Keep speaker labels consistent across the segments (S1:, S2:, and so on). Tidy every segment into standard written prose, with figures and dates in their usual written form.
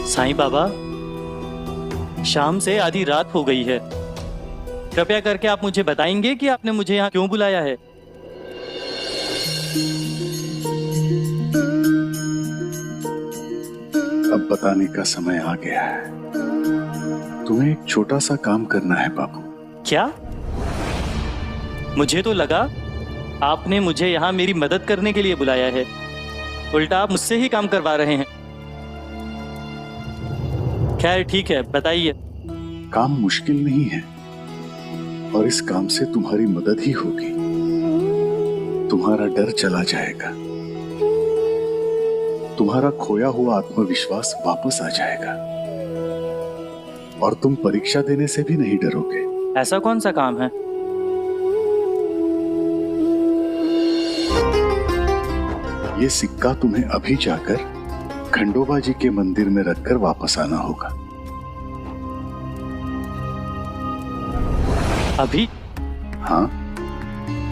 S1: साईं बाबा, शाम से आधी रात हो गई है। कृपया करके आप मुझे बताएंगे कि आपने मुझे यहाँ क्यों बुलाया है?
S2: अब बताने का समय आ गया है। तुम्हें एक छोटा सा काम करना है बाबू।
S1: क्या? मुझे तो लगा आपने मुझे यहाँ मेरी मदद करने के लिए बुलाया है। उल्टा आप मुझसे ही काम करवा रहे हैं। खैर ठीक है, बताइए।
S2: काम मुश्किल नहीं है और इस काम से तुम्हारी मदद ही होगी। तुम्हारा डर चला जाएगा, तुम्हारा खोया हुआ आत्मविश्वास वापस आ जाएगा और तुम परीक्षा देने से भी नहीं डरोगे।
S1: ऐसा कौन सा काम है?
S2: ये सिक्का तुम्हें अभी जाकर खंडोबा जी के मंदिर में रखकर वापस आना होगा।
S1: अभी?
S2: हाँ,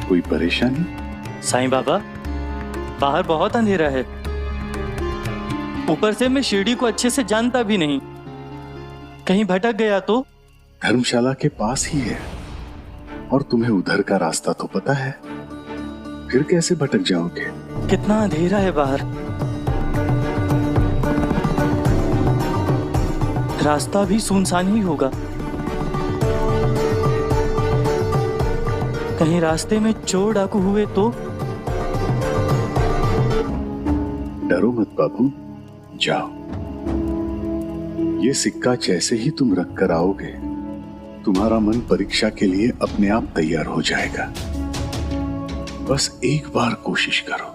S2: कोई परेशानी?
S1: साईं बाबा, बाहर बहुत अंधेरा है। ऊपर से मैं शिरडी को अच्छे से जानता भी नहीं। कहीं भटक गया तो?
S2: धर्मशाला के पास ही है और तुम्हें उधर का रास्ता तो पता है, फिर कैसे भटक जाओगे?
S1: कितना अंधेरा है बाहर। रास्ता भी सुनसान ही होगा। कहीं रास्ते में चोर डाकू हुए तो?
S2: डरो मत बाबू, जाओ। ये सिक्का जैसे ही तुम रख कर आओगे, तुम्हारा मन परीक्षा के लिए अपने आप तैयार हो जाएगा। बस एक बार कोशिश करो।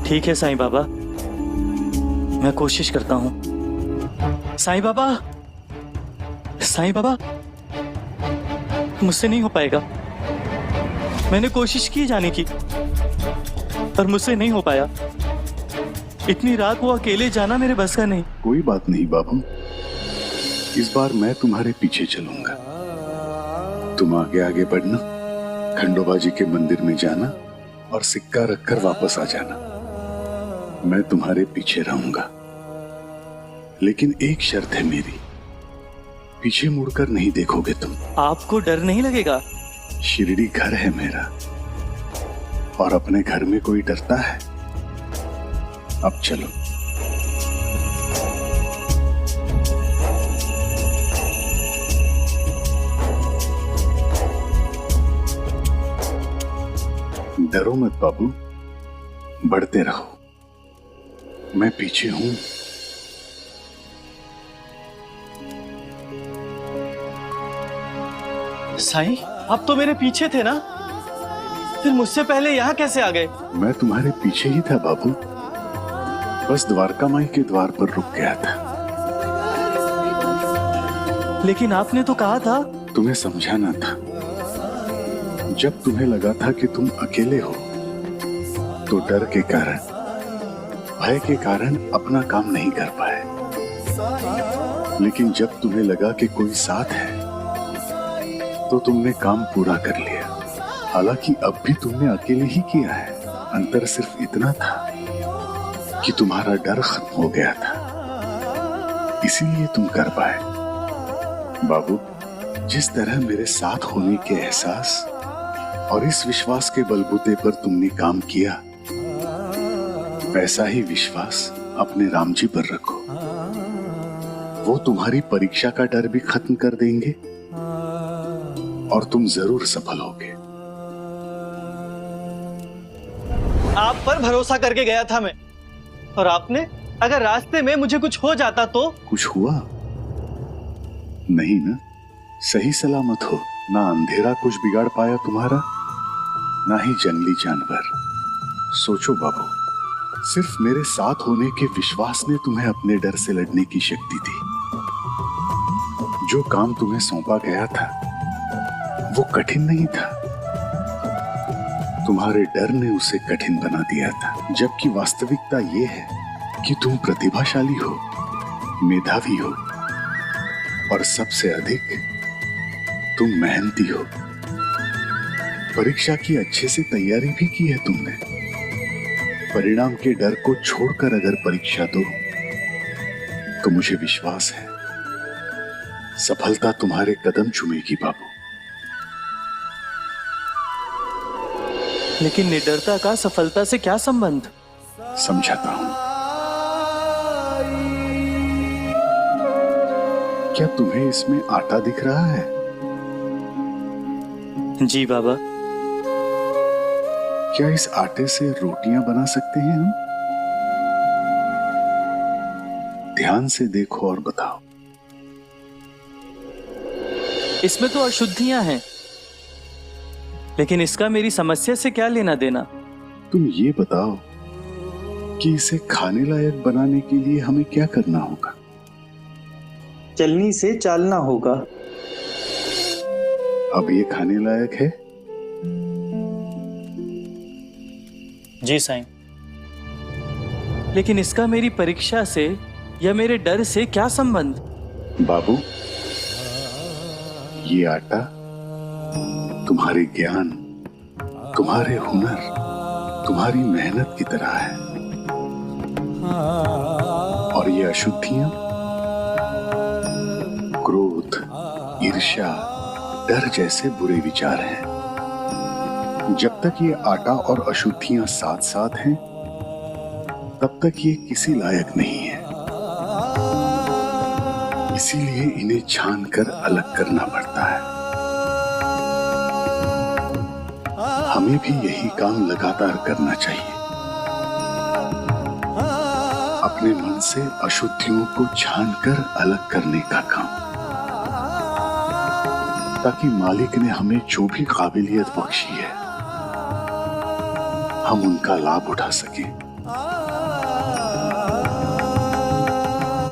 S1: ठीक है साईं बाबा, मैं कोशिश करता हूं। साईं बाबा, साईं बाबा, मुझसे नहीं हो पाएगा। मैंने कोशिश की जाने की, पर मुझसे नहीं हो पाया। इतनी रात वो अकेले जाना मेरे बस का नहीं।
S2: कोई बात नहीं बाबू, इस बार मैं तुम्हारे पीछे चलूंगा। तुम आगे आगे बढ़ना, खंडोबा जी के मंदिर में जाना और सिक्का रखकर वापस आ जाना। मैं तुम्हारे पीछे रहूंगा, लेकिन एक शर्त है मेरी, पीछे मुड़कर नहीं देखोगे तुम।
S1: आपको डर नहीं लगेगा?
S2: शिरडी घर है मेरा और अपने घर में कोई डरता है? अब चलो। डरो मत बाबू, बढ़ते रहो, मैं पीछे हूं।
S1: साईं, आप तो मेरे पीछे थे ना, फिर मुझसे पहले यहाँ कैसे आ गए?
S2: मैं तुम्हारे पीछे ही था बाबू, बस द्वारका माई के द्वार पर रुक गया था।
S1: लेकिन आपने तो कहा था।
S2: तुम्हें समझाना था। जब तुम्हें लगा था कि तुम अकेले हो, तो डर के कारण, भय के कारण अपना काम नहीं कर पाए। लेकिन जब तुम्हें लगा कि कोई साथ है, तो तुमने काम पूरा कर लिया। हालांकि अब भी तुमने अकेले ही किया है। अंतर सिर्फ इतना था कि तुम्हारा डर खत्म हो गया था, इसीलिए तुम कर पाए। बाबू, जिस तरह मेरे साथ होने के एहसास और इस विश्वास के बलबूते पर तुमने काम किया, वैसा ही विश्वास अपने राम जी पर रखो। वो तुम्हारी परीक्षा का डर भी खत्म कर देंगे और तुम जरूर सफल होगे।
S1: आप पर भरोसा करके गया था मैं, और आपने, अगर रास्ते में मुझे कुछ हो जाता तो?
S2: कुछ हुआ नहीं ना? सही सलामत हो ना? अंधेरा कुछ बिगाड़ पाया तुम्हारा, ना ही जंगली जानवर। सोचो बाबू, सिर्फ मेरे साथ होने के विश्वास ने तुम्हें अपने डर से लड़ने की शक्ति दी। जो काम तुम्हें सौंपा गया था वो कठिन नहीं था, तुम्हारे डर ने उसे कठिन बना दिया था। जबकि वास्तविकता ये है कि तुम प्रतिभाशाली हो, मेधावी हो और सबसे अधिक तुम मेहनती हो, परीक्षा की अच्छे से तैयारी भी की है तुमने। परिणाम के डर को छोड़कर अगर परीक्षा दो तो मुझे विश्वास है सफलता तुम्हारे कदम चूमेगी बाबू।
S1: लेकिन निडरता का सफलता से क्या संबंध?
S2: समझाता हूं। क्या तुम्हें इसमें आटा दिख रहा है?
S1: जी बाबा।
S2: क्या इस आटे से रोटियां बना सकते हैं हम? ध्यान से देखो और बताओ।
S1: इसमें तो अशुद्धियां हैं, लेकिन इसका मेरी समस्या से क्या लेना देना?
S2: तुम ये बताओ कि इसे खाने लायक बनाने के लिए हमें क्या करना होगा?
S1: चलनी से चालना होगा।
S2: अब ये खाने लायक है?
S1: जी साईं। लेकिन इसका मेरी परीक्षा से या मेरे डर से क्या संबंध?
S2: बाबू, ये आटा तुम्हारे ज्ञान, तुम्हारे हुनर, तुम्हारी मेहनत की तरह है, और ये अशुद्धियां क्रोध, ईर्ष्या, डर जैसे बुरे विचार हैं। जब तक ये आटा और अशुद्धियां साथ साथ हैं, तब तक ये किसी लायक नहीं है। इसीलिए इन्हें छान कर अलग करना पड़ता है। हमें भी यही काम लगातार करना चाहिए, अपने मन से अशुद्धियों को छान कर अलग करने का काम, ताकि मालिक ने हमें जो भी काबिलियत बख्शी है हम उनका लाभ उठा सकें।